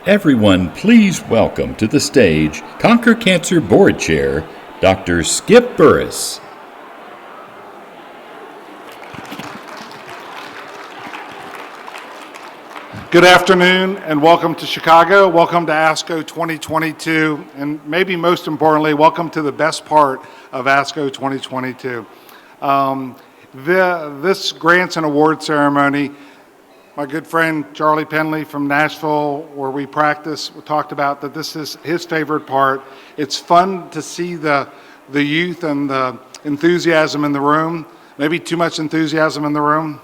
Everyone, please welcome to the stage Conquer Cancer Board Chair, Dr. Skip Burris. Good afternoon and welcome to Chicago. Welcome to ASCO 2022, and maybe most importantly, welcome to the best part of ASCO 2022. This grants and award ceremony, my good friend Charlie Penley from Nashville, where we practice, talked about that this is his favorite part. It's fun to see the youth and the enthusiasm in the room, maybe too much enthusiasm in the room.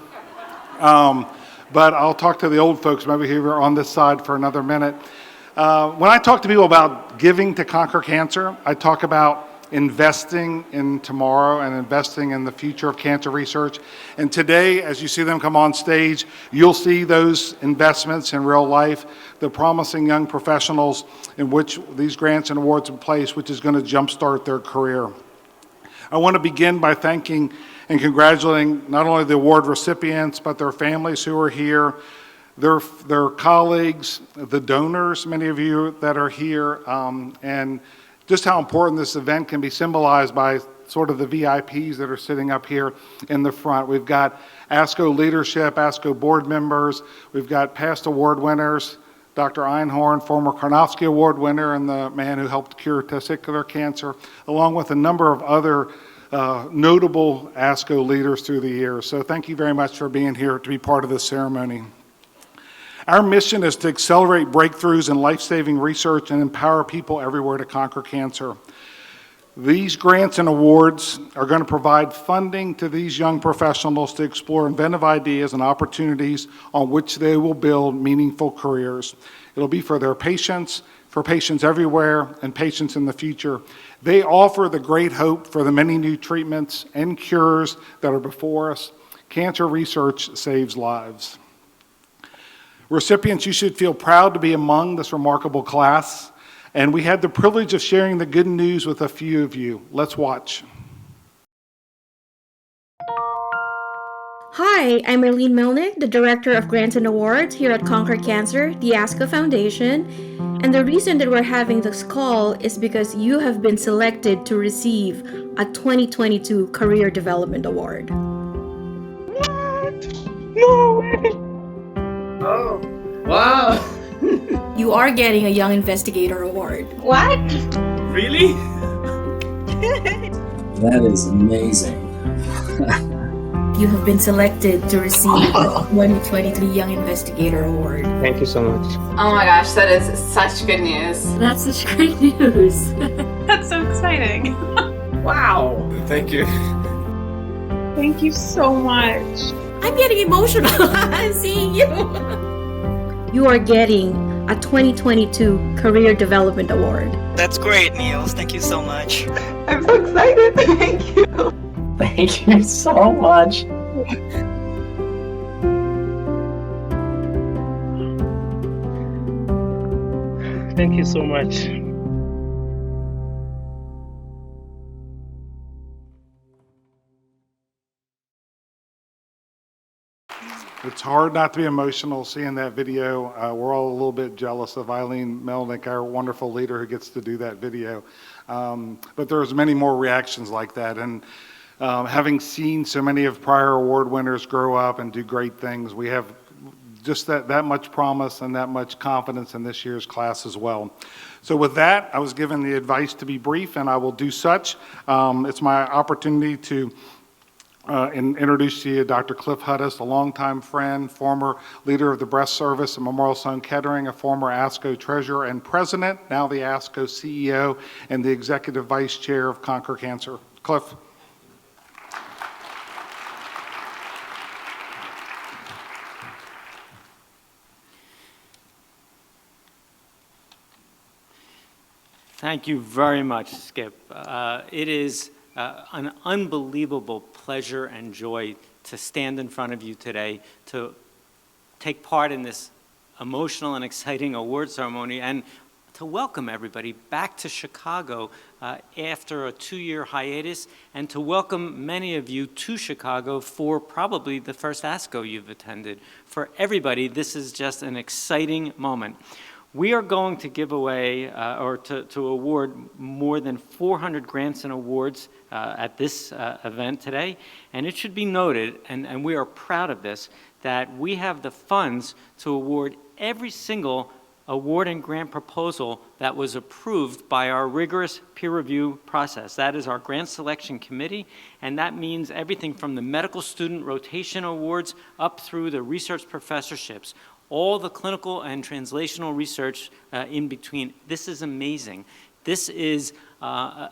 But I'll talk to the old folks maybe who are on this side for another minute. When I talk to people about giving to conquer cancer, I talk about investing in tomorrow and investing in the future of cancer research. And today, as you see them come on stage, you'll see those investments in real life, the promising young professionals in which these grants and awards in place, which is going to jumpstart their career. I want to begin by thanking and congratulating not only the award recipients, but their families who are here, their colleagues, the donors, many of you that are here, and just how important this event can be symbolized by sort of the VIPs that are sitting up here in the front. We've got ASCO leadership, ASCO board members, we've got past award winners, Dr. Einhorn, former Karnofsky Award winner and the man who helped cure testicular cancer, along with a number of other notable ASCO leaders through the years. So thank you very much for being here to be part of this ceremony. Our mission is to accelerate breakthroughs in life-saving research and empower people everywhere to conquer cancer. These grants and awards are going to provide funding to these young professionals to explore inventive ideas and opportunities on which they will build meaningful careers. It'll be for their patients, for patients everywhere, and patients in the future. They offer the great hope for the many new treatments and cures that are before us. Cancer research saves lives. Recipients, you should feel proud to be among this remarkable class, and we had the privilege of sharing the good news with a few of you. Let's watch. Hi, I'm Arlene Melnick, the Director of Grants and Awards here at Conquer Cancer, the ASCO Foundation. And the reason that we're having this call is because you have been selected to receive a 2022 Career Development Award. What? No way! Oh, wow! You are getting a Young Investigator Award. What? Really? That is amazing. You have been selected to receive the 2023 Young Investigator Award. Thank you so much. Oh my gosh, that is such good news. That's such great news. That's so exciting. Wow! Thank you. Thank you so much. I'm getting emotional. I'm seeing you. You are getting a 2022 Career Development Award. That's great, Niels. Thank you so much. I'm so excited. Thank you. Thank you so much. Thank you so much. It's hard not to be emotional seeing that video. We're all a little bit jealous of Eileen Melnick, our wonderful leader who gets to do that video. But there's many more reactions like that. And having seen so many of prior award winners grow up and do great things, we have just that much promise and that much confidence in this year's class as well. So with that, I was given the advice to be brief, and I will do such. It's my opportunity to introduce to you Dr. Cliff Huddis, a longtime friend, former leader of the breast service at Memorial Sloan Kettering, a former ASCO treasurer and president, now the ASCO CEO and the executive vice chair of Conquer Cancer. Cliff. Thank you very much, Skip. It is an unbelievable pleasure and joy to stand in front of you today, to take part in this emotional and exciting award ceremony, and to welcome everybody back to Chicago after a 2-year hiatus, and to welcome many of you to Chicago for probably the first ASCO you've attended. For everybody, this is just an exciting moment. We are going to give away or to award more than 400 grants and awards at this event today. And it should be noted, and we are proud of this, that we have the funds to award every single award and grant proposal that was approved by our rigorous peer review process. That is our grant selection committee, and that means everything from the medical student rotation awards up through the research professorships, all the clinical and translational research in between. This is amazing. This is a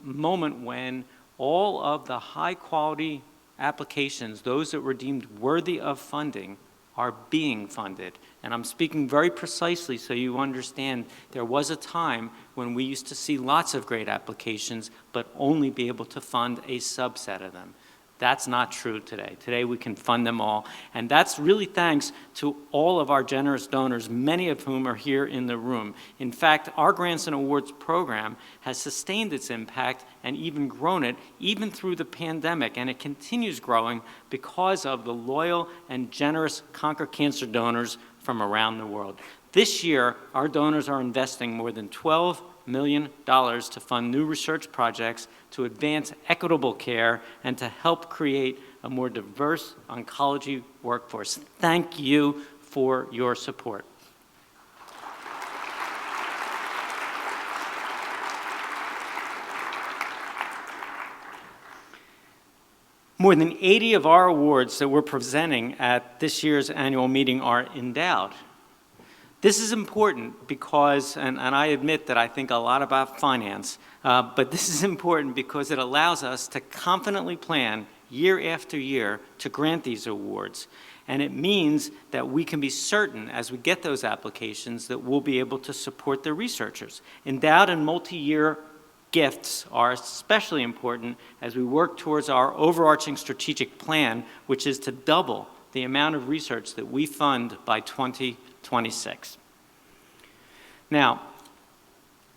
moment when all of the high quality applications, those that were deemed worthy of funding, are being funded. And I'm speaking very precisely so you understand there was a time when we used to see lots of great applications but only be able to fund a subset of them. That's not true today. Today we can fund them all, and that's really thanks to all of our generous donors, many of whom are here in the room. In fact, our Grants and Awards program has sustained its impact and even grown it even through the pandemic, and it continues growing because of the loyal and generous Conquer Cancer donors from around the world. This year, our donors are investing more than $12 million to fund new research projects to advance equitable care and to help create a more diverse oncology workforce. Thank you for your support. More than 80 of our awards that we're presenting at this year's annual meeting are endowed. This is important because, and I admit that I think a lot about finance, but this is important because it allows us to confidently plan year after year to grant these awards. And it means that we can be certain as we get those applications that we'll be able to support the researchers. Endowed and multi-year gifts are especially important as we work towards our overarching strategic plan, which is to double the amount of research that we fund by 2026. Now,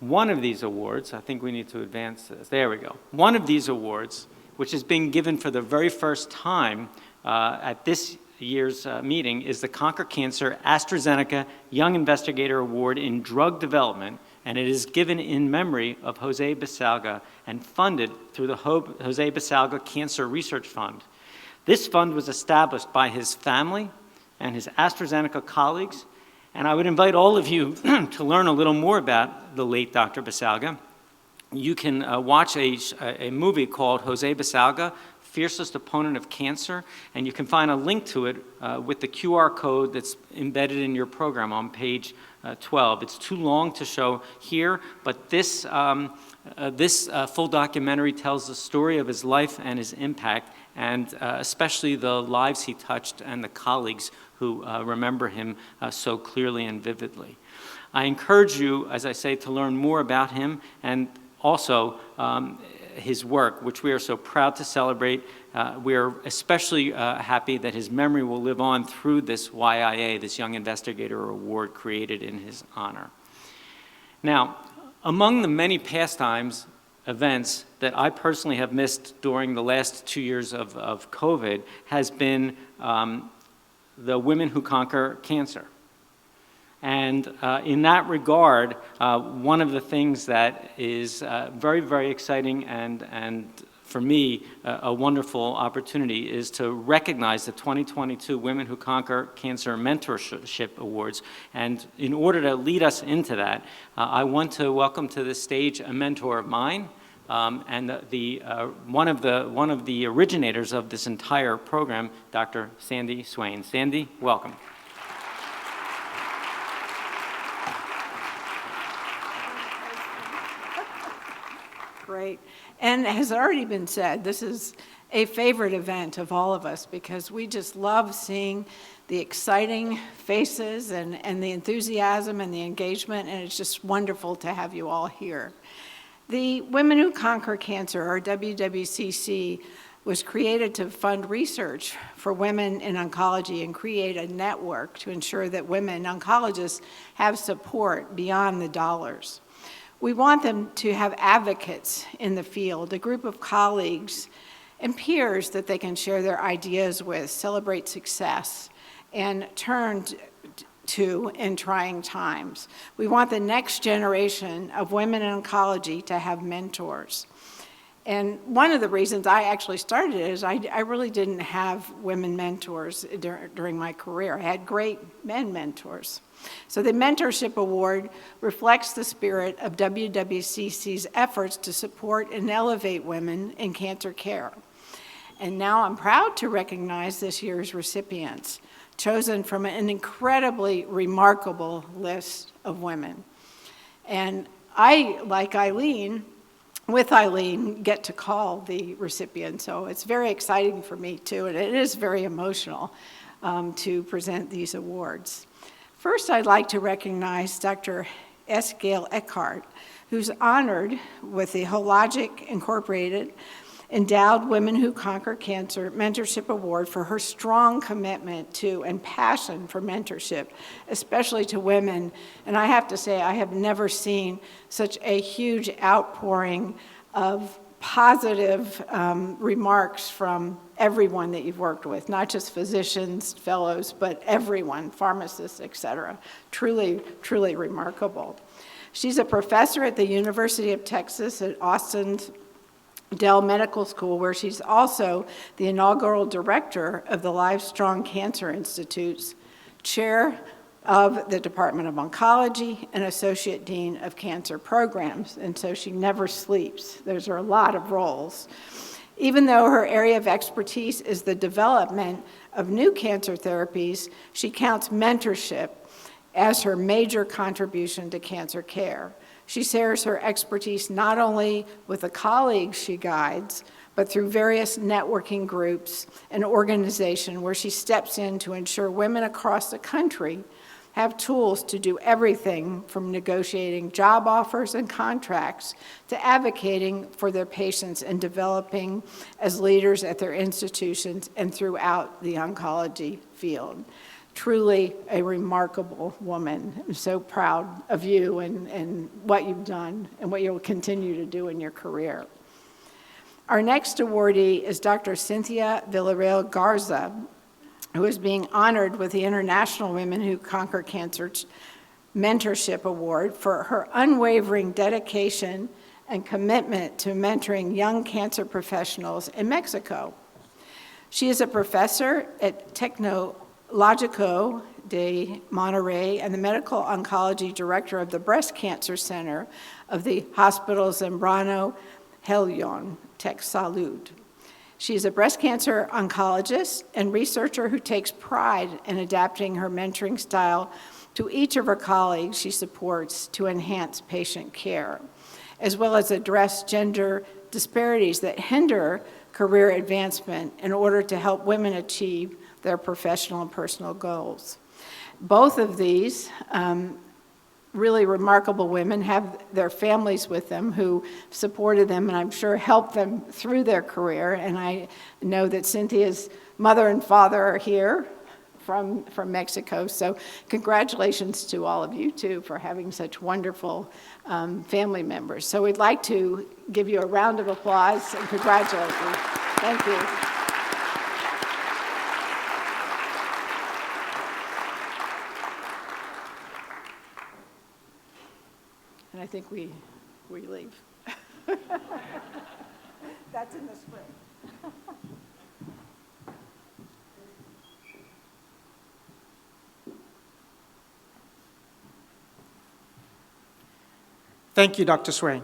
one of these awards, I think we need to advance this. There we go. One of these awards, which is being given for the very first time at this year's meeting, is the Conquer Cancer AstraZeneca Young Investigator Award in Drug Development, and it is given in memory of Jose Baselga and funded through the Jose Baselga Cancer Research Fund. This fund was established by his family and his AstraZeneca colleagues, and I would invite all of you to learn a little more about the late Dr. Baselga. You can watch a movie called Jose Baselga, Fiercest Opponent of Cancer, and you can find a link to it with the QR code that's embedded in your program on page 12. It's too long to show here, but this full documentary tells the story of his life and his impact, and especially the lives he touched and the colleagues who remember him so clearly and vividly. I encourage you, as I say, to learn more about him and also his work, which we are so proud to celebrate. We are especially happy that his memory will live on through this YIA, this Young Investigator Award created in his honor. Now, among the many pastimes, events that I personally have missed during the last 2 years of COVID has been the Women Who Conquer Cancer. And in that regard, one of the things that is very, very exciting and for me, a wonderful opportunity is to recognize the 2022 Women Who Conquer Cancer Mentorship Awards. And in order to lead us into that, I want to welcome to the stage a mentor of mine, and one of the originators of this entire program, Dr. Sandy Swain. Sandy, welcome. Great. And it has already been said, this is a favorite event of all of us because we just love seeing the exciting faces and the enthusiasm and the engagement, and it's just wonderful to have you all here. The Women Who Conquer Cancer, or WWCC, was created to fund research for women in oncology and create a network to ensure that women oncologists have support beyond the dollars. We want them to have advocates in the field, a group of colleagues and peers that they can share their ideas with, celebrate success, and turn to in trying times. We want the next generation of women in oncology to have mentors. And one of the reasons I actually started it is I really didn't have women mentors during my career. I had great men mentors. So the Mentorship Award reflects the spirit of WWCC's efforts to support and elevate women in cancer care. And now I'm proud to recognize this year's recipients, chosen from an incredibly remarkable list of women. And I, like Eileen, with Eileen, get to call the recipient. So it's very exciting for me too, and it is very emotional to present these awards. First, I'd like to recognize Dr. S. Gail Eckhart, who's honored with the Holagic Incorporated Endowed Women Who Conquer Cancer Mentorship Award for her strong commitment to and passion for mentorship, especially to women. And I have to say, I have never seen such a huge outpouring of positive remarks from everyone that you've worked with, not just physicians, fellows, but everyone, pharmacists, et cetera. Truly, truly remarkable. She's a professor at the University of Texas at Austin's Dell Medical School, where she's also the inaugural director of the Livestrong Cancer Institute's chair of the Department of Oncology and associate dean of cancer programs. And so she never sleeps. Those are a lot of roles. Even though her area of expertise is the development of new cancer therapies, she counts mentorship as her major contribution to cancer care. She shares her expertise not only with the colleagues she guides, but through various networking groups and organizations where she steps in to ensure women across the country have tools to do everything from negotiating job offers and contracts to advocating for their patients and developing as leaders at their institutions and throughout the oncology field. Truly a remarkable woman. I'm so proud of you and what you've done and what you'll continue to do in your career. Our next awardee is Dr. Cynthia Villarreal Garza, who is being honored with the International Women Who Conquer Cancer Mentorship Award for her unwavering dedication and commitment to mentoring young cancer professionals in Mexico. She is a professor at Tecnológico de Monterrey and the medical oncology director of the Breast Cancer Center of the Hospital Zambrano Helion Tech Salud. She is a breast cancer oncologist and researcher who takes pride in adapting her mentoring style to each of her colleagues she supports to enhance patient care, as well as address gender disparities that hinder career advancement in order to help women achieve their professional and personal goals. Both of these really remarkable women have their families with them who supported them and I'm sure helped them through their career. And I know that Cynthia's mother and father are here from Mexico. So congratulations to all of you too for having such wonderful family members. So we'd like to give you a round of applause and congratulate you. Thank you. And I think we leave. That's in the spring. Thank you, Dr. Swain.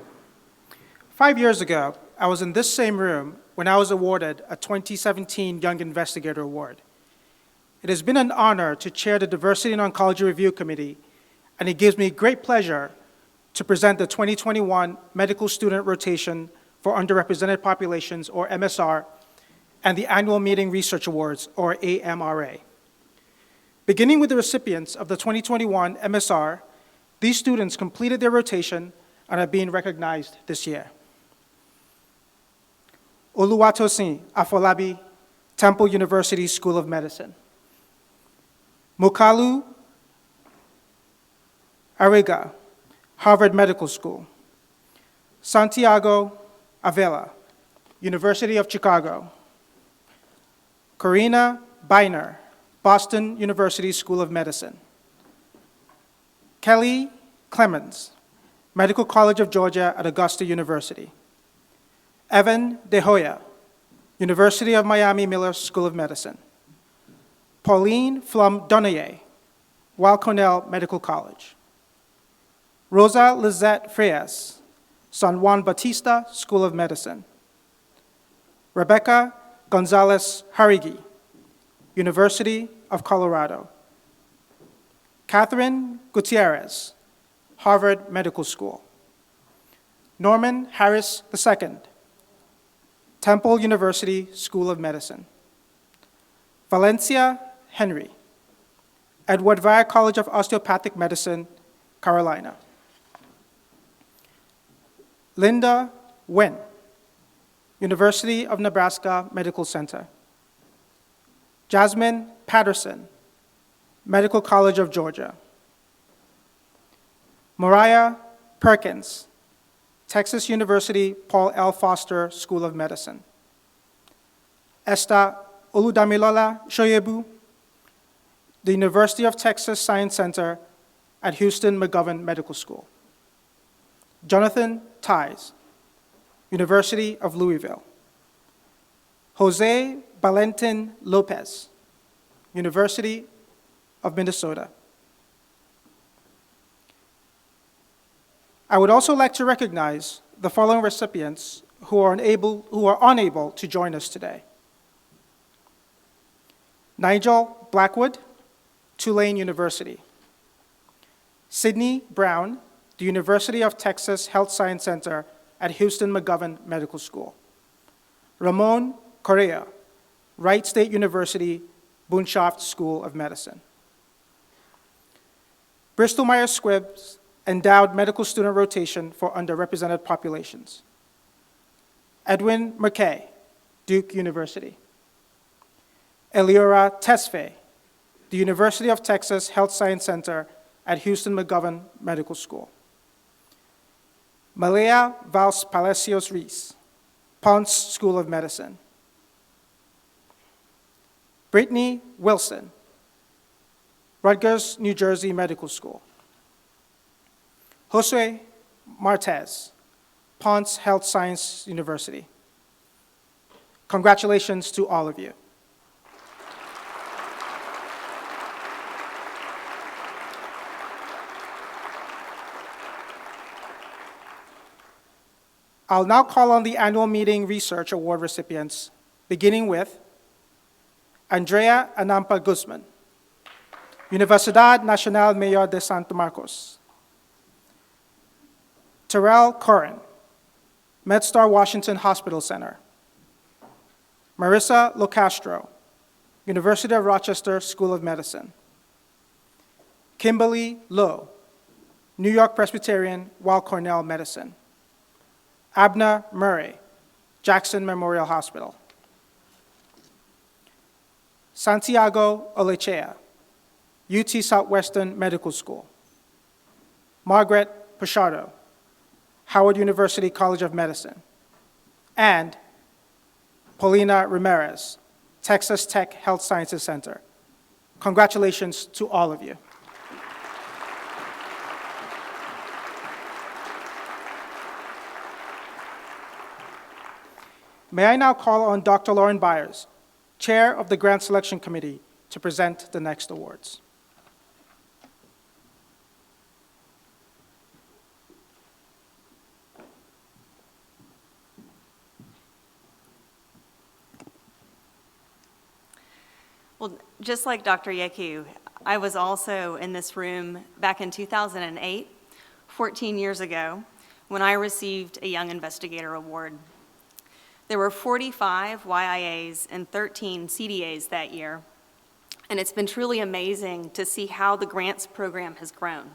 5 years ago, I was in this same room when I was awarded a 2017 Young Investigator Award. It has been an honor to chair the Diversity in Oncology Review Committee, and it gives me great pleasure to present the 2021 Medical Student Rotation for Underrepresented Populations, or MSR, and the Annual Meeting Research Awards, or AMRA. Beginning with the recipients of the 2021 MSR, these students completed their rotation and are being recognized this year. Oluwatosin Afolabi, Temple University School of Medicine. Mukalu Arriga, Harvard Medical School. Santiago Avila, University of Chicago. Karina Beiner, Boston University School of Medicine. Kelly Clemens, Medical College of Georgia at Augusta University. Evan De Hoya, University of Miami Miller School of Medicine. Pauline Flum Donaye, Weill Cornell Medical College. Rosa Lizette Frias, San Juan Bautista School of Medicine. Rebecca Gonzalez Harigi, University of Colorado. Catherine Gutierrez, Harvard Medical School. Norman Harris II, Temple University School of Medicine. Valencia Henry, Edward Via College of Osteopathic Medicine, Carolina. Linda Wen, University of Nebraska Medical Center. Jasmine Patterson, Medical College of Georgia. Mariah Perkins, Texas University Paul L. Foster School of Medicine. Esther Oludamilola Shoyebu, the University of Texas Science Center at Houston McGovern Medical School. Jonathan Ties, University of Louisville. Jose Valentin Lopez, University of Minnesota. I would also like to recognize the following recipients who are unable to join us today. Nigel Blackwood, Tulane University. Sydney Brown, the University of Texas Health Science Center at Houston McGovern Medical School. Ramon Correa, Wright State University, Bunshaft School of Medicine. Bristol Myers Squibb's Endowed Medical Student Rotation for Underrepresented Populations. Edwin McKay, Duke University. Eliora Tesfaye, the University of Texas Health Science Center at Houston McGovern Medical School. Malaya Vals Palacios Reese, Ponce School of Medicine. Brittany Wilson, Rutgers, New Jersey Medical School. Josue Martez, Ponce Health Science University. Congratulations to all of you. I'll now call on the Annual Meeting Research Award recipients, beginning with Andrea Anampa Guzman, Universidad Nacional Mayor de Santo Marcos. Terrell Corrin, MedStar Washington Hospital Center. Marissa Locastro, University of Rochester School of Medicine. Kimberly Lowe, New York Presbyterian Weill Cornell Medicine. Abner Murray, Jackson Memorial Hospital. Santiago Olechea, UT Southwestern Medical School. Margaret Pichardo, Howard University College of Medicine. And Paulina Ramirez, Texas Tech Health Sciences Center. Congratulations to all of you. May I now call on Dr. Lauren Byers, Chair of the Grant Selection Committee, to present the next awards. Well, just like Dr. Yeku, I was also in this room back in 2008, 14 years ago, when I received a Young Investigator Award. There were 45 YIAs and 13 CDAs that year, and it's been truly amazing to see how the grants program has grown.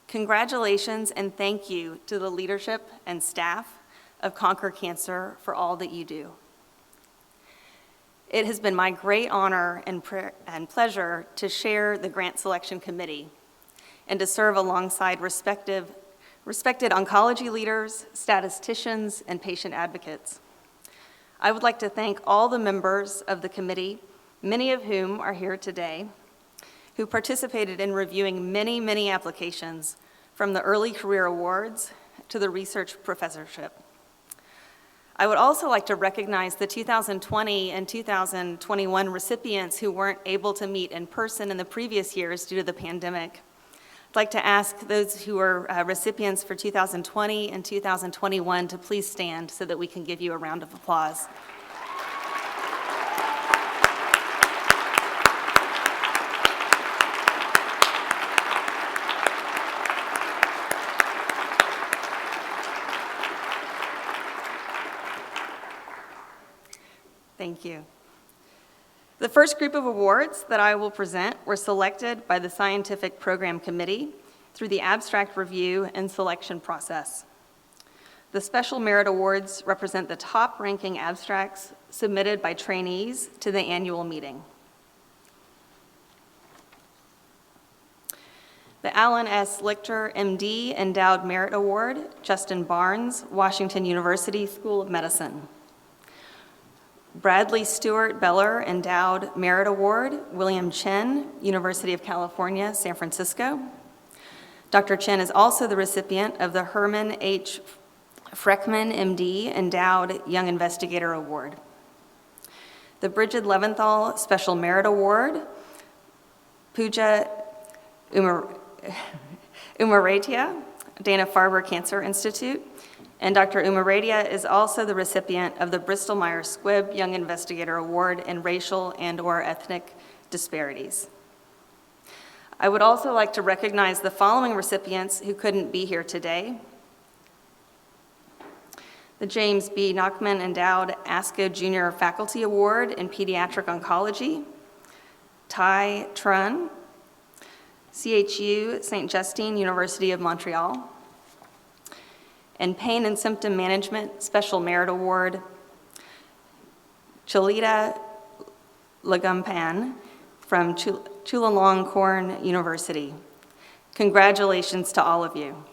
Congratulations and thank you to the leadership and staff of Conquer Cancer for all that you do. It has been my great honor and pleasure to share the Grant Selection Committee and to serve alongside respected oncology leaders, statisticians, and patient advocates. I would like to thank all the members of the committee, many of whom are here today, who participated in reviewing many, many applications from the early career awards to the research professorship. I would also like to recognize the 2020 and 2021 recipients who weren't able to meet in person in the previous years due to the pandemic. I'd like to ask those who are recipients for 2020 and 2021 to please stand so that we can give you a round of applause. Thank you. The first group of awards that I will present were selected by the Scientific Program Committee through the abstract review and selection process. The Special Merit Awards represent the top-ranking abstracts submitted by trainees to the annual meeting. The Alan S. Lichter, MD, Endowed Merit Award, Justin Barnes, Washington University School of Medicine. Bradley Stewart Beller Endowed Merit Award, William Chen, University of California, San Francisco. Dr. Chen is also the recipient of the Herman H. Freckman, MD, Endowed Young Investigator Award. The Bridget Leventhal Special Merit Award, Pooja Umaratia, Dana-Farber Cancer Institute, and Dr. Umaratia is also the recipient of the Bristol-Myers Squibb Young Investigator Award in Racial and/or Ethnic Disparities. I would also like to recognize the following recipients who couldn't be here today. The James B. Nachman Endowed ASCO Junior Faculty Award in Pediatric Oncology, Tai Trun, CHU St. Justine, University of Montreal, and Pain and Symptom Management Special Merit Award, Chalita Lagumpan from Chulalongkorn University. Congratulations to all of you.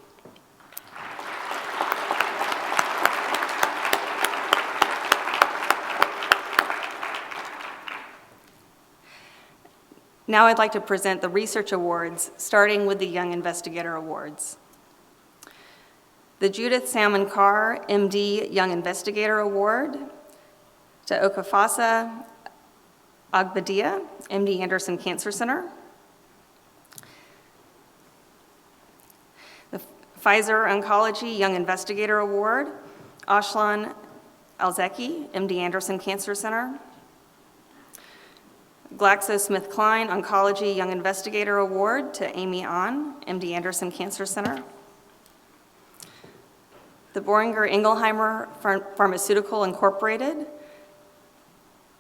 Now I'd like to present the research awards, starting with the Young Investigator Awards. The Judith Salmon Carr, MD, Young Investigator Award, to Okafasa Agbadia, MD Anderson Cancer Center. The Pfizer Oncology Young Investigator Award, Ashlan Alzeki, MD Anderson Cancer Center. GlaxoSmithKline Oncology Young Investigator Award to Amy Ahn, MD Anderson Cancer Center. The Boehringer Ingelheimer Pharmaceutical Incorporated,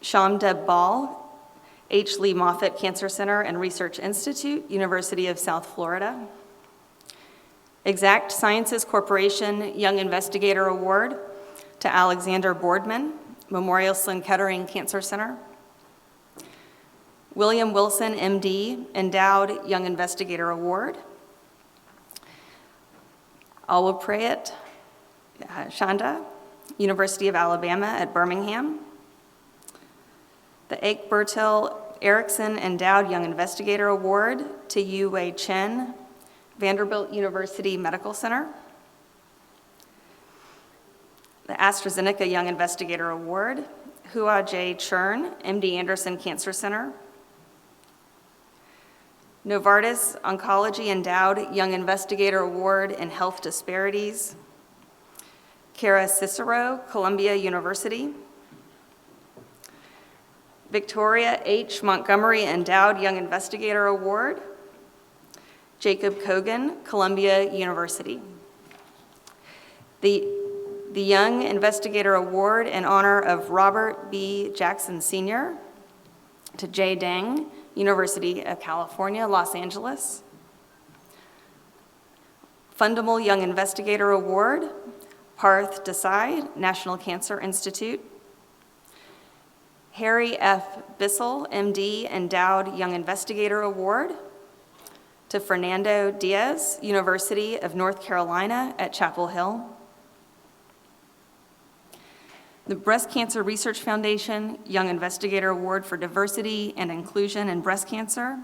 Shamdeb Ball, H. Lee Moffitt Cancer Center and Research Institute, University of South Florida. Exact Sciences Corporation Young Investigator Award to Alexander Boardman, Memorial Sloan Kettering Cancer Center. William Wilson, MD, Endowed Young Investigator Award. Alwa Prayat Shanda, University of Alabama at Birmingham. The Eckbertil Erickson Endowed Young Investigator Award to Yu Wei Chen, Vanderbilt University Medical Center. The AstraZeneca Young Investigator Award, Hua J. Chern, MD Anderson Cancer Center. Novartis Oncology Endowed Young Investigator Award in Health Disparities. Kara Cicero, Columbia University. Victoria H. Montgomery Endowed Young Investigator Award. Jacob Kogan, Columbia University. The Young Investigator Award in honor of Robert B. Jackson Sr. to Jay Deng, University of California, Los Angeles. Fundable Young Investigator Award, Parth Desai, National Cancer Institute. Harry F. Bissell, MD, Endowed Young Investigator Award to Fernando Diaz, University of North Carolina at Chapel Hill. The Breast Cancer Research Foundation Young Investigator Award for Diversity and Inclusion in Breast Cancer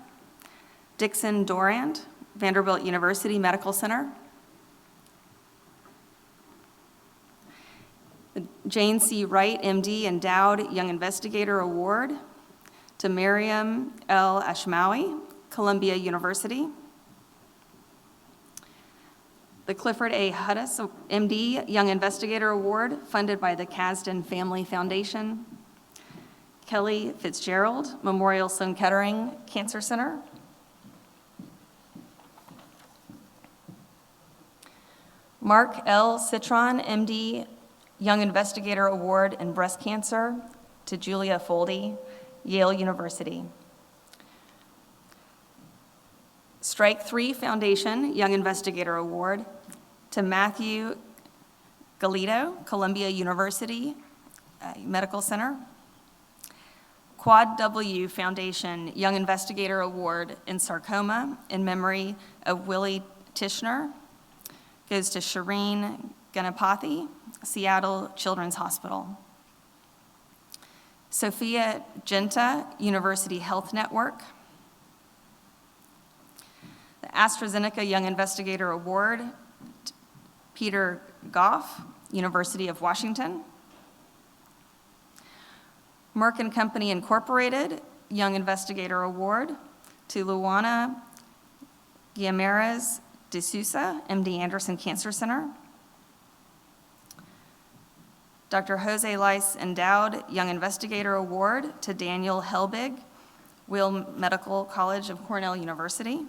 Dixon Dorand, Vanderbilt University Medical Center. The Jane C. Wright, MD, Endowed Young Investigator Award to Miriam L. Ashmawi, Columbia University. The Clifford A. Huddis, MD, Young Investigator Award, funded by the Kasdan Family Foundation. Kelly Fitzgerald, Memorial Sloan Kettering Cancer Center. Mark L. Citron, MD, Young Investigator Award in Breast Cancer to Julia Foldy, Yale University. Strike 3 Foundation Young Investigator Award to Matthew Galito, Columbia University Medical Center. Quad W Foundation Young Investigator Award in Sarcoma in memory of Willie Tishner goes to Shireen Ganapathy, Seattle Children's Hospital. Sophia Genta, University Health Network. The AstraZeneca Young Investigator Award, Peter Goff, University of Washington. Merck & Company Incorporated Young Investigator Award to Luana Guimarães de Sousa, MD Anderson Cancer Center. Dr. Jose Lice Endowed Young Investigator Award to Daniel Helbig, Weill Medical College of Cornell University.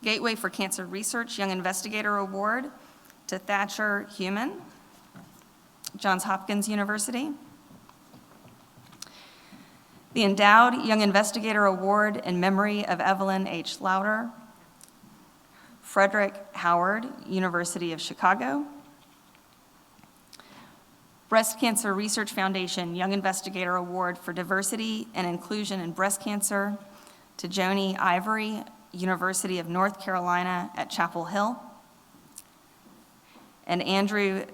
Gateway for Cancer Research Young Investigator Award to Thatcher Heumann, Johns Hopkins University. The Endowed Young Investigator Award in memory of Evelyn H. Lauder, Frederick Howard, University of Chicago. Breast Cancer Research Foundation Young Investigator Award for Diversity and Inclusion in Breast Cancer to Joni Ivory, University of North Carolina at Chapel Hill. And Andrew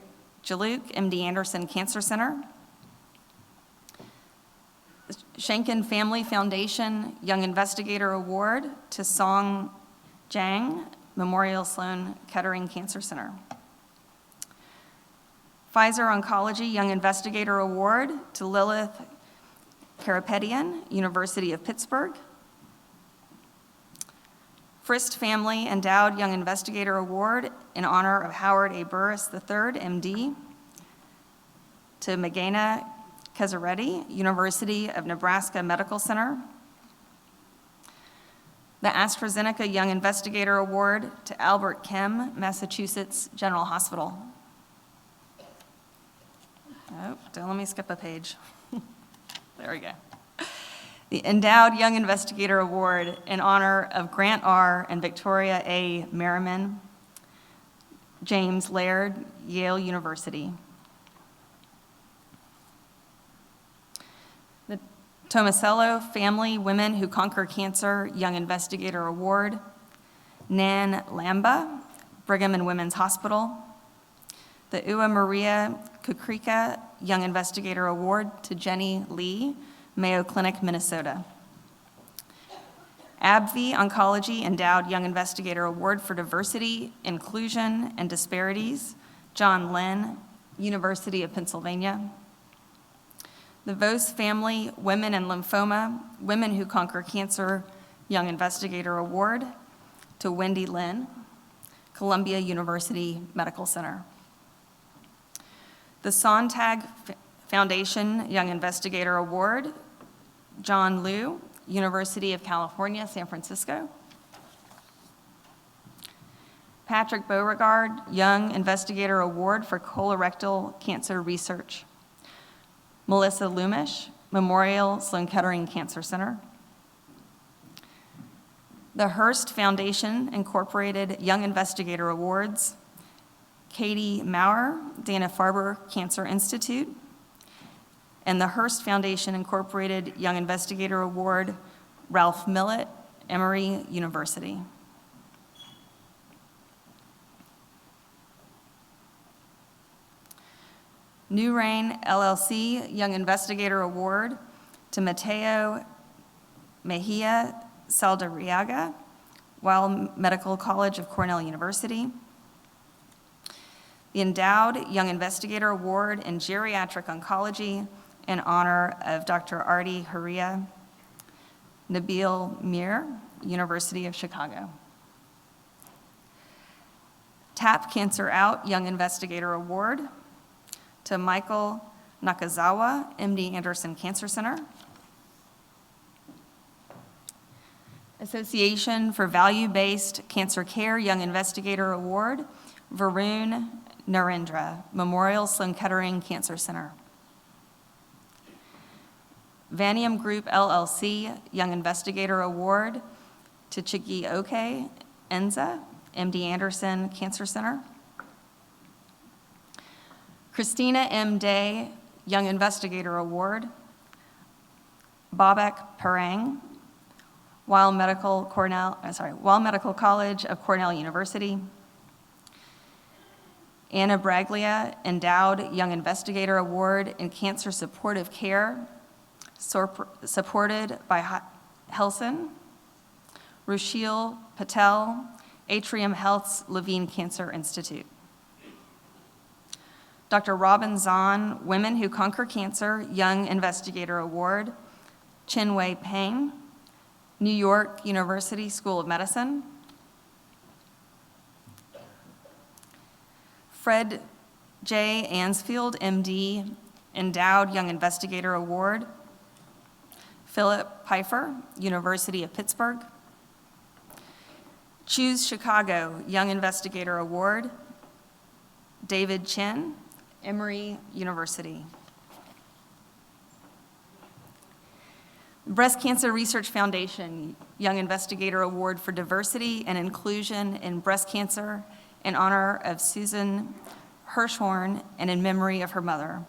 Jaluk, MD Anderson Cancer Center. The Shanken Family Foundation Young Investigator Award to Song Jang, Memorial Sloan Kettering Cancer Center. Pfizer Oncology Young Investigator Award to Lilith Karapetian, University of Pittsburgh. Frist Family Endowed Young Investigator Award in honor of Howard A. Burris III, MD, to Meghana Kezareddy, University of Nebraska Medical Center. The AstraZeneca Young Investigator Award to Albert Kim, Massachusetts General Hospital. Oh, don't let me skip a page. There we go. The Endowed Young Investigator Award in honor of Grant R. and Victoria A. Merriman, James Laird, Yale University. The Tomasello Family Women Who Conquer Cancer Young Investigator Award, Nan Lamba, Brigham and Women's Hospital. The Ua Maria Kukrika Young Investigator Award to Jenny Lee, Mayo Clinic, Minnesota. AbbVie Oncology Endowed Young Investigator Award for Diversity, Inclusion, and Disparities, John Lynn, University of Pennsylvania. The Vos Family Women and Lymphoma, Women Who Conquer Cancer Young Investigator Award to Wendy Lynn, Columbia University Medical Center. The Sontag Foundation Young Investigator Award, John Liu, University of California, San Francisco. Patrick Beauregard Young Investigator Award for Colorectal Cancer Research. Melissa Lumish, Memorial Sloan Kettering Cancer Center. The Hearst Foundation Incorporated Young Investigator Awards, Katie Maurer, Dana-Farber Cancer Institute, and the Hearst Foundation Incorporated Young Investigator Award, Ralph Millett, Emory University. New Rain LLC Young Investigator Award to Matteo Mejia Saldarriaga, Weill Medical College of Cornell University. The Endowed Young Investigator Award in Geriatric Oncology in honor of Dr. Arti Huria Nabil Mir, University of Chicago. TAP Cancer Out Young Investigator Award to Michael Nakazawa, MD Anderson Cancer Center. Association for Value-Based Cancer Care Young Investigator Award, Varun Narendra, Memorial Sloan Kettering Cancer Center. Vanium Group LLC Young Investigator Award to Chigi Oke Enza, MD Anderson Cancer Center. Christina M. Day Young Investigator Award, Babak Parang, Weill Medical College of Cornell University. Anna Braglia Endowed Young Investigator Award in Cancer Supportive Care, supported by Helson. Rushil Patel, Atrium Health's Levine Cancer Institute. Dr. Robin Zahn, Women Who Conquer Cancer Young Investigator Award, Chin-Wei Peng, New York University School of Medicine. Fred J. Ansfield, MD, Endowed Young Investigator Award. Philip Pfeiffer, University of Pittsburgh. Choose Chicago Young Investigator Award. David Chen, Emory University. Breast Cancer Research Foundation Young Investigator Award for Diversity and Inclusion in Breast Cancer in honor of Susan Hirschhorn and in memory of her mother.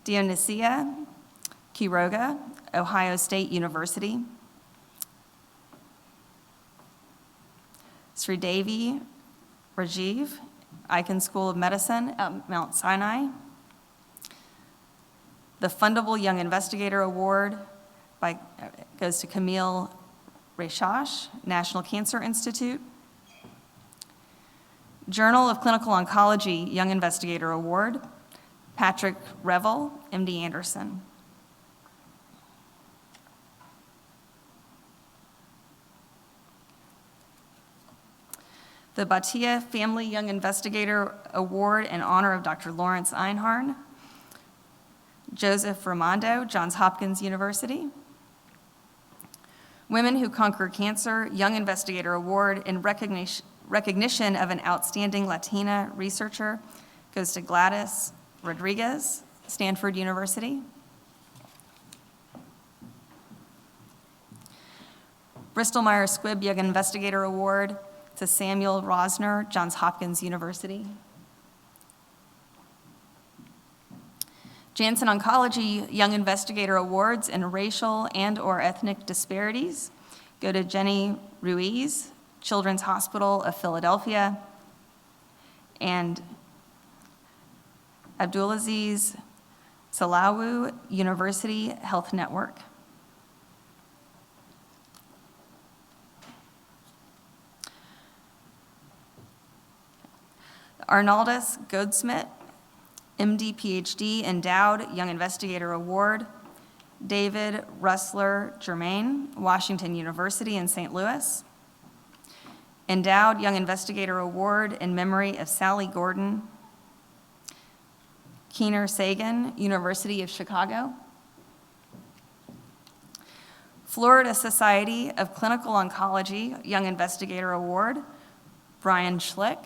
Dionysia Quiroga, Ohio State University. Sridevi Rajiv, Icahn School of Medicine at Mount Sinai. The Fundable Young Investigator Award goes to Camille Reshash, National Cancer Institute. Journal of Clinical Oncology Young Investigator Award, Patrick Revel, MD Anderson. The Batia Family Young Investigator Award in honor of Dr. Lawrence Einhorn. Joseph Raimondo, Johns Hopkins University. Women Who Conquer Cancer Young Investigator Award in recognition of an outstanding Latina researcher goes to Gladys Rodriguez, Stanford University. Bristol-Myers Squibb Young Investigator Award to Samuel Rosner, Johns Hopkins University. Janssen Oncology Young Investigator Awards in racial and/or ethnic disparities go to Jenny Ruiz, Children's Hospital of Philadelphia, and Abdulaziz Salawu, University Health Network. Arnaldus Goldsmith, MD, PhD, Endowed Young Investigator Award. David Russler Germain, Washington University in St. Louis. Endowed Young Investigator Award in memory of Sally Gordon. Keener Sagan, University of Chicago. Florida Society of Clinical Oncology Young Investigator Award, Brian Schlick.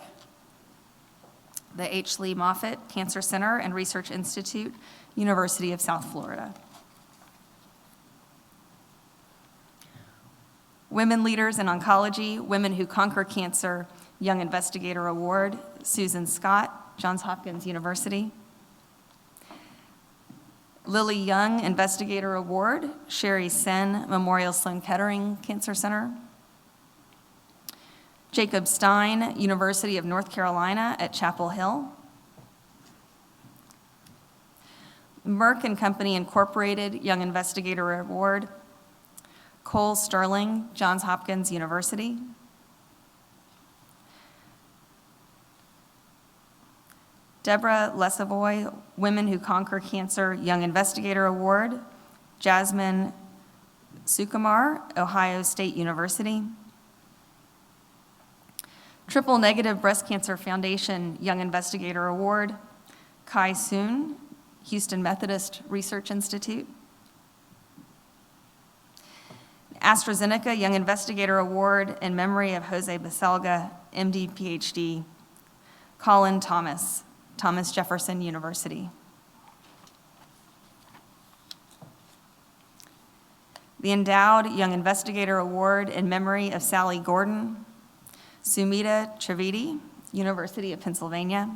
The H. Lee Moffitt Cancer Center and Research Institute, University of South Florida. Women Leaders in Oncology, Women Who Conquer Cancer Young Investigator Award, Susan Scott, Johns Hopkins University. Lily Young Investigator Award, Sherry Sen, Memorial Sloan Kettering Cancer Center. Jacob Stein, University of North Carolina at Chapel Hill. Merck and Company Incorporated Young Investigator Award, Cole Sterling, Johns Hopkins University. Deborah Lesavoy, Women Who Conquer Cancer Young Investigator Award, Jasmine Sukumar, Ohio State University. Triple Negative Breast Cancer Foundation Young Investigator Award, Kai Soon, Houston Methodist Research Institute. AstraZeneca Young Investigator Award in memory of Jose Baselga, MD, PhD, Colin Thomas, Thomas Jefferson University. The Endowed Young Investigator Award in memory of Sally Gordon, Sumita Trivedi, University of Pennsylvania.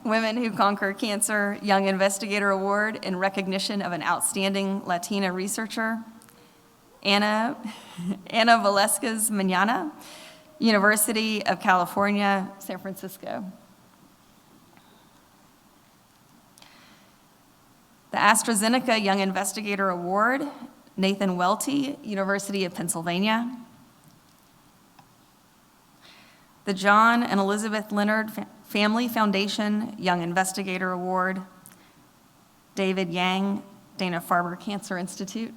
Women Who Conquer Cancer Young Investigator Award in recognition of an outstanding Latina researcher, Ana Velasquez Manana, University of California, San Francisco. The AstraZeneca Young Investigator Award, Nathan Welty, University of Pennsylvania. The John and Elizabeth Leonard Family Foundation Young Investigator Award, David Yang, Dana-Farber Cancer Institute.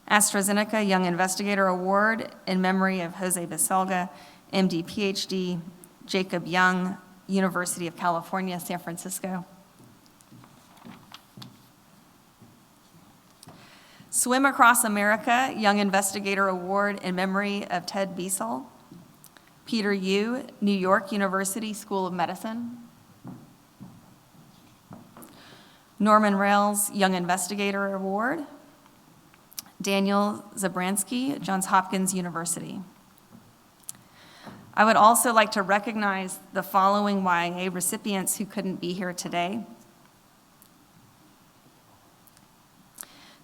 AstraZeneca Young Investigator Award in memory of Jose Baselga, MD, PhD, Jacob Young, University of California, San Francisco. Swim Across America Young Investigator Award in memory of Ted Biesel, Peter Yu, New York University School of Medicine. Norman Rails Young Investigator Award, Daniel Zabransky, Johns Hopkins University. I would also like to recognize the following YA recipients who couldn't be here today.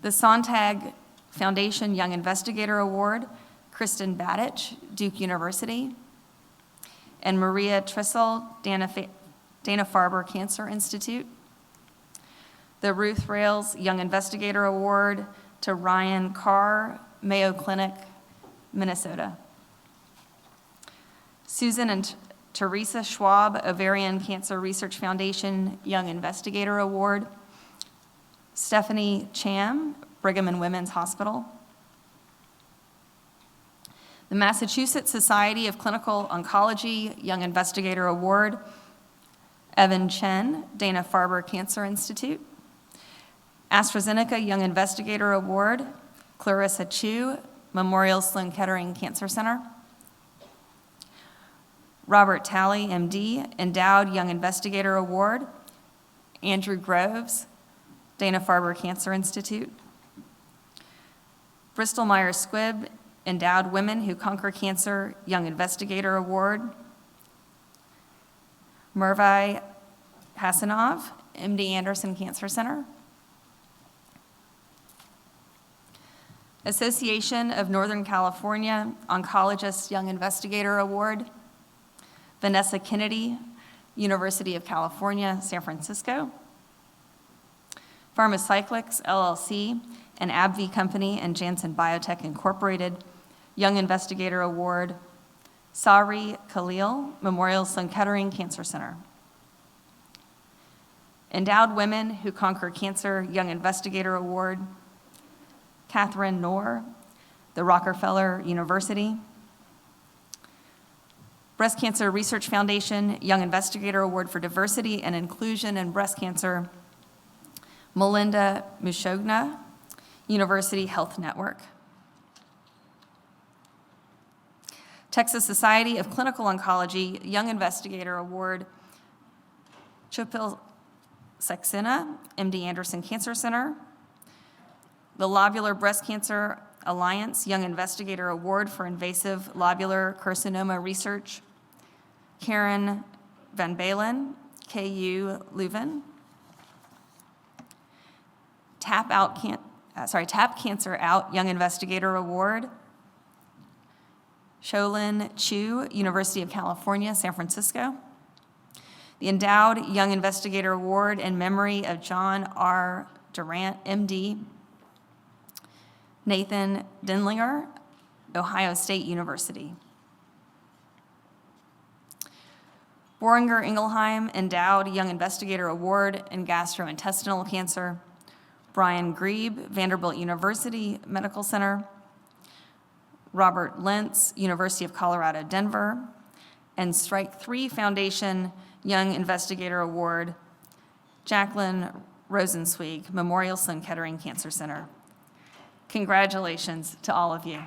The Sontag Foundation Young Investigator Award, Kristen Badich, Duke University, and Maria Trissel, Dana-Farber Cancer Institute. The Ruth Rails Young Investigator Award to Ryan Carr, Mayo Clinic, Minnesota. Susan and Teresa Schwab, Ovarian Cancer Research Foundation Young Investigator Award. Stephanie Cham, Brigham and Women's Hospital. The Massachusetts Society of Clinical Oncology Young Investigator Award, Evan Chen, Dana-Farber Cancer Institute. AstraZeneca Young Investigator Award, Clarissa Chu, Memorial Sloan Kettering Cancer Center. Robert Talley, MD, Endowed Young Investigator Award, Andrew Groves, Dana-Farber Cancer Institute. Bristol Myers Squibb, Endowed Women Who Conquer Cancer Young Investigator Award. Mervai Hasanov, MD Anderson Cancer Center. Association of Northern California Oncologist Young Investigator Award, Vanessa Kennedy, University of California, San Francisco. Pharmacyclics, LLC, and AbbVie Company and Janssen Biotech Incorporated, Young Investigator Award, Sari Khalil, Memorial Sloan Kettering Cancer Center. Endowed Women Who Conquer Cancer Young Investigator Award, Catherine Knorr, the Rockefeller University. Breast Cancer Research Foundation Young Investigator Award for Diversity and Inclusion in Breast Cancer, Melinda Mushogna, University Health Network. Texas Society of Clinical Oncology Young Investigator Award, Chopil Saxena, MD Anderson Cancer Center. The Lobular Breast Cancer Alliance Young Investigator Award for Invasive Lobular Carcinoma Research, Karen Van Balen, KU Leuven. Tap Cancer Out Young Investigator Award, Sholin Chu, University of California, San Francisco. The Endowed Young Investigator Award in memory of John R. Durant, MD, Nathan Denlinger, Ohio State University. Boehringer Ingelheim Endowed Young Investigator Award in Gastrointestinal Cancer, Brian Grieb, Vanderbilt University Medical Center, Robert Lentz, University of Colorado, Denver, and Strike 3 Foundation Young Investigator Award, Jacqueline Rosenzweig, Memorial Sloan Kettering Cancer Center. Congratulations to all of you.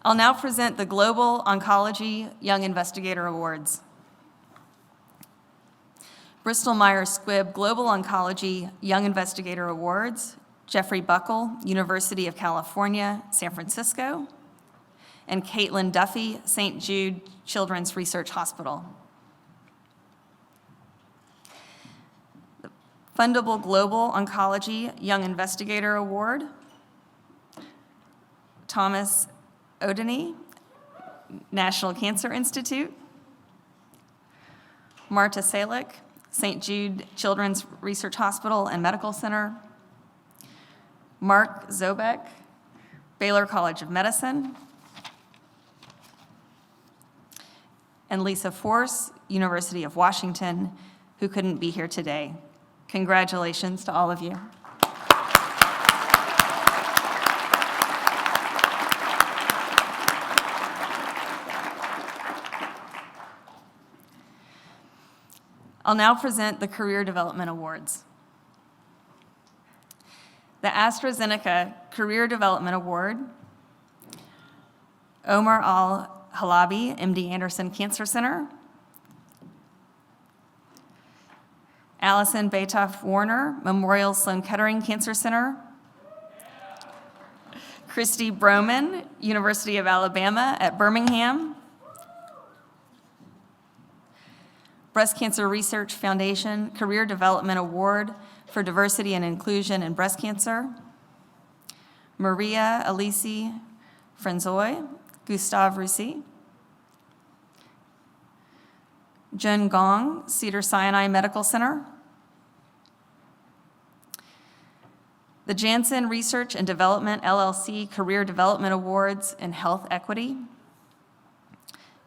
I'll now present the Global Oncology Young Investigator Awards. Bristol Myers Squibb Global Oncology Young Investigator Awards, Jeffrey Buckle, University of California, San Francisco, and Caitlin Duffy, St. Jude Children's Research Hospital. The Fundable Global Oncology Young Investigator Award, Thomas Odeny, National Cancer Institute, Marta Salick, St. Jude Children's Research Hospital and Medical Center, Mark Zobek, Baylor College of Medicine, and Lisa Force, University of Washington, who couldn't be here today. Congratulations to all of you. I'll now present the Career Development Awards. The AstraZeneca Career Development Award, Omar Al-Halabi, MD Anderson Cancer Center, Allison Batoff Warner, Memorial Sloan Kettering Cancer Center, Christy Broman, University of Alabama at Birmingham, Breast Cancer Research Foundation Career Development Award for Diversity and Inclusion in Breast Cancer, Maria Alice Franzoy, Gustave Roussy, Jun Gong, Cedars-Sinai Medical Center, the Janssen Research and Development LLC Career Development Awards in Health Equity,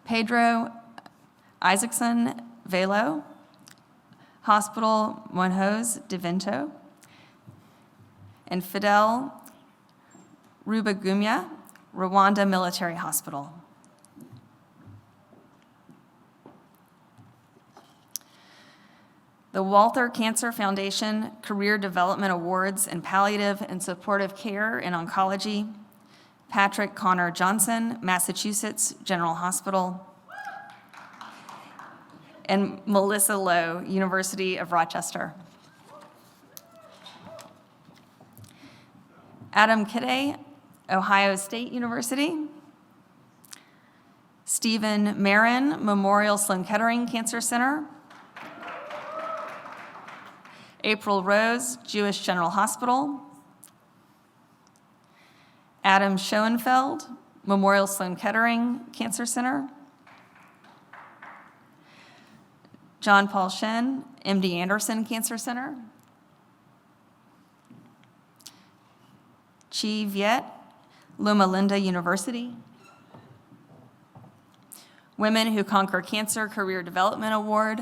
Pedro Isaacson Velo, Hospital Monjos de Vento, and Fidel Rubagumya, Rwanda Military Hospital. The Walter Cancer Foundation Career Development Awards in Palliative and Supportive Care in Oncology, Patrick Connor Johnson, Massachusetts General Hospital, and Melissa Lowe, University of Rochester. Adam Kidde, Ohio State University. Stephen Marin, Memorial Sloan Kettering Cancer Center. April Rose, Jewish General Hospital. Adam Schoenfeld, Memorial Sloan Kettering Cancer Center. John Paul Shen, MD Anderson Cancer Center. Chi Viet, Loma Linda University. Women Who Conquer Cancer Career Development Award,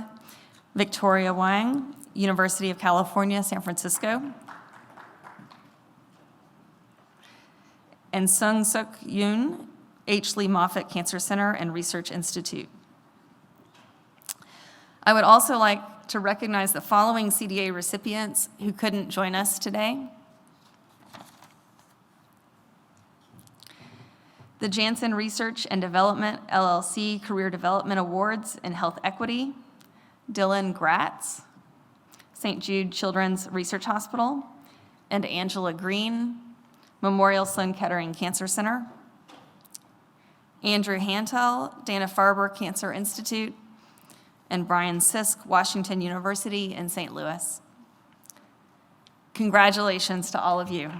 Victoria Wang, University of California, San Francisco. And Sung Suk Yoon, H. Lee Moffitt Cancer Center and Research Institute. I would also like to recognize the following CDA recipients who couldn't join us today. The Janssen Research and Development LLC Career Development Awards in Health Equity, Dylan Gratz, St. Jude Children's Research Hospital, and Angela Green, Memorial Sloan Kettering Cancer Center. Andrew Hantel, Dana-Farber Cancer Institute, and Brian Sisk, Washington University in St. Louis. Congratulations to all of you.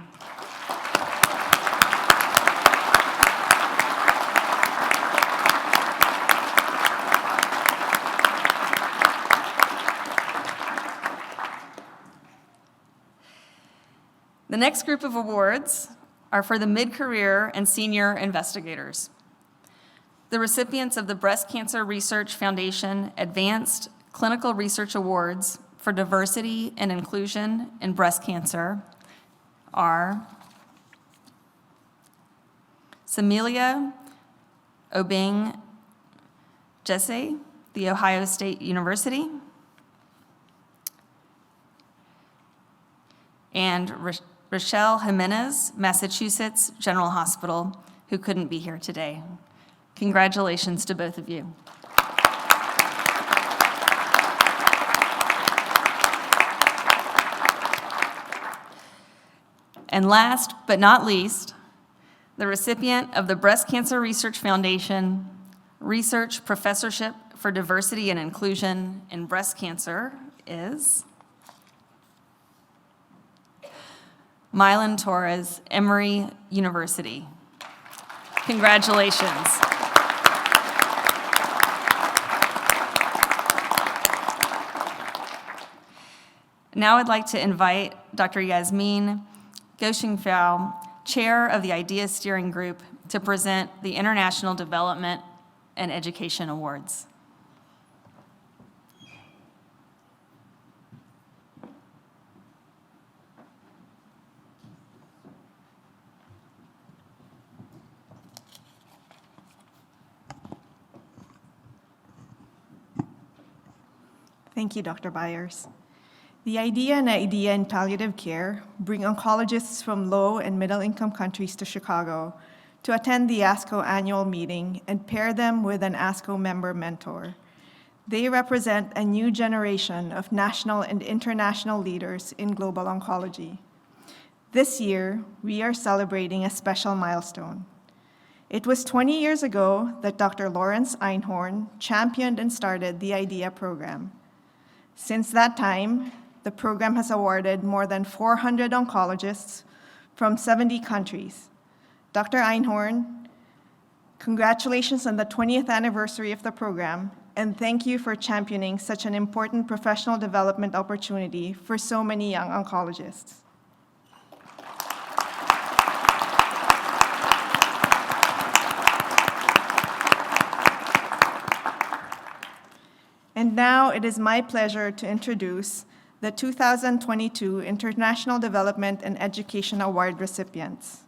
The next group of awards are for the mid-career and senior investigators. The recipients of the Breast Cancer Research Foundation Advanced Clinical Research Awards for Diversity and Inclusion in Breast Cancer are Samelia Obeng Jesse, The Ohio State University, and Rochelle Jimenez, Massachusetts General Hospital, who couldn't be here today. Congratulations to both of you. And last but not least, the recipient of the Breast Cancer Research Foundation Research Professorship for Diversity and Inclusion in Breast Cancer is Mylan Torres, Emory University. Congratulations. Now I'd like to invite Dr. Yasmin Goshingfao, Chair of the IDEA Steering Group, to present the International Development and Education Awards. Thank you, Dr. Byers. The IDEA and IDEA in palliative care bring oncologists from low and middle-income countries to Chicago to attend the ASCO Annual Meeting and pair them with an ASCO member mentor. They represent a new generation of national and international leaders in global oncology. This year, we are celebrating a special milestone. It was 20 years ago that Dr. Lawrence Einhorn championed and started the IDEA program. Since that time, the program has awarded more than 400 oncologists from 70 countries. Dr. Einhorn, congratulations on the 20th anniversary of the program, and thank you for championing such an important professional development opportunity for so many young oncologists. And now it is my pleasure to introduce the 2022 International Development and Education Award recipients.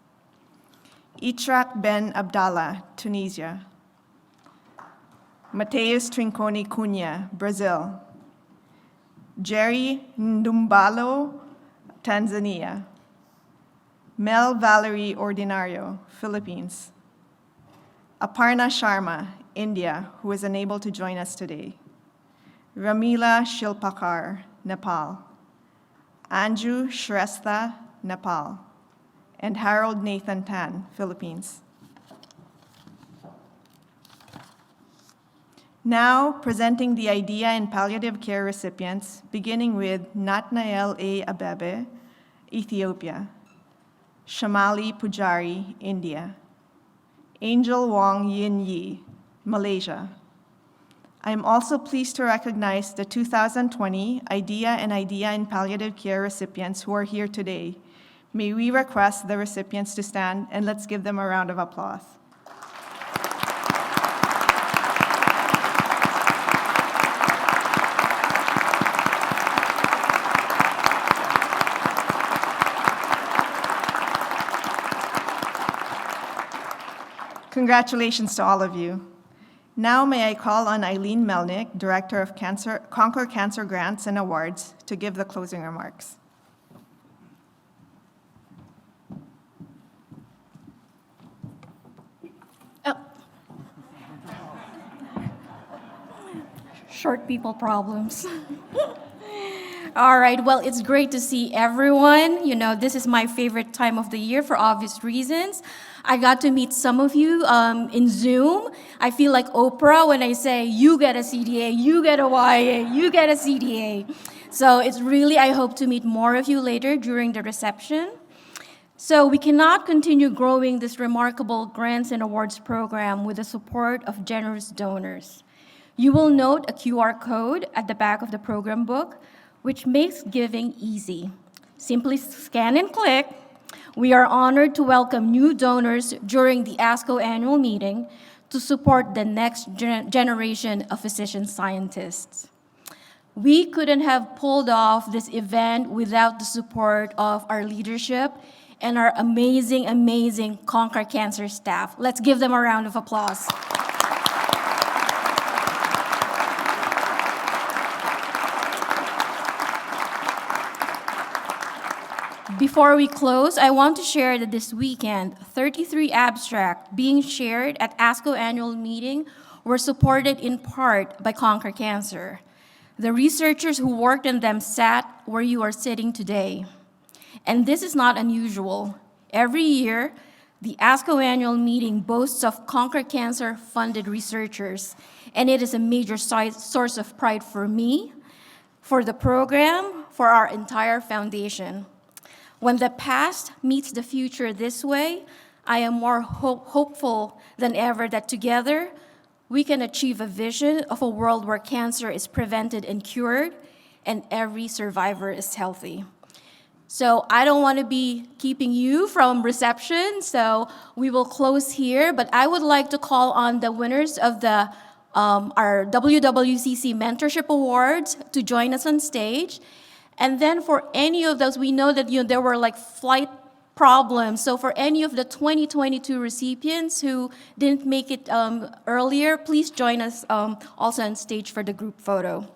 Itrak Ben Abdallah, Tunisia. Mateus Trinconi Cunha, Brazil. Jerry Ndumbalo, Tanzania. Mel Valerie Ordinario, Philippines. Aparna Sharma, India, who is unable to join us today. Ramila Shilpakar, Nepal. Anju Shrestha, Nepal. And Harold Nathan Tan, Philippines. Now, presenting the IDEA in palliative care recipients, beginning with Natnael A. Abebe, Ethiopia. Shamali Pujari, India. Angel Wong Yin Yi, Malaysia. I am also pleased to recognize the 2020 IDEA and IDEA in palliative care recipients who are here today. May we request the recipients to stand, and let's give them a round of applause. Congratulations to all of you. Now may I call on Eileen Melnick, Director of Conquer Cancer Grants and Awards, to give the closing remarks. Short people problems. All right, well, it's great to see everyone. You know, this is my favorite time of the year for obvious reasons. I got to meet some of you in Zoom. I feel like Oprah when I say, you get a CDA, you get a YA, you get a CDA. So it's really, I hope to meet more of you later during the reception. So we cannot continue growing this remarkable grants and awards program with the support of generous donors. You will note a QR code at the back of the program book, which makes giving easy. Simply scan and click. We are honored to welcome new donors during the ASCO Annual Meeting to support the next generation of physician scientists. We couldn't have pulled off this event without the support of our leadership and our amazing, amazing Conquer Cancer staff. Let's give them a round of applause. Before we close, I want to share that this weekend, 33 abstracts being shared at ASCO Annual Meeting were supported in part by Conquer Cancer. The researchers who worked on them sat where you are sitting today. And this is not unusual. Every year, the ASCO Annual Meeting boasts of Conquer Cancer-funded researchers, and it is a major source of pride for me, for the program, for our entire foundation. When the past meets the future this way, I am more hopeful than ever that together we can achieve a vision of a world where cancer is prevented and cured and every survivor is healthy. So I don't want to be keeping you from reception, so we will close here, but I would like to call on the winners of the our WWCC Mentorship Awards to join us on stage. And then for any of those, we know that there were like flight problems. So for any of the 2022 recipients who didn't make it earlier, please join us also on stage for the group photo.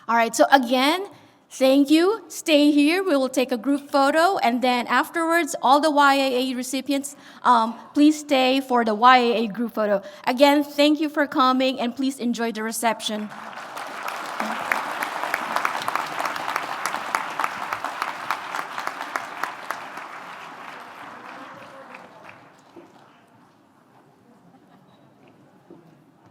All right, so again, thank you. Stay here. We will take a group photo. And then afterwards, all the YAA recipients, please stay for the YAA group photo. Again, thank you for coming, and please enjoy the reception.